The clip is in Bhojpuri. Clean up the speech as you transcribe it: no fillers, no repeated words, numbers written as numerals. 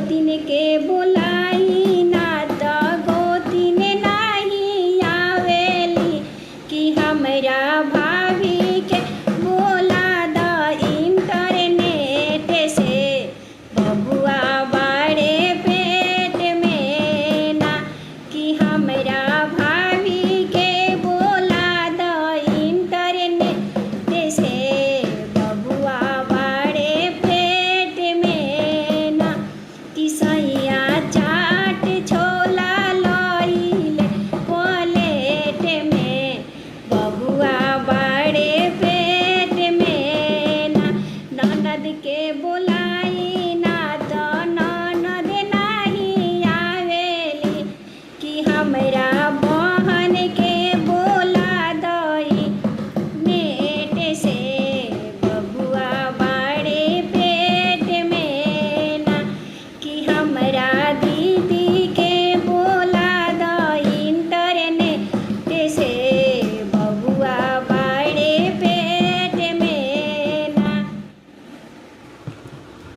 गोतिन के बोलाई ना त गोतिन नहीं आवेली कि हमरा भाभी के बोला द इंटरनेट से बबुआ बाड़े पेट में ना कि हमरा भाभी के बोला द इंटरनेट से बबुआ बाड़े पेट में ना कि सैया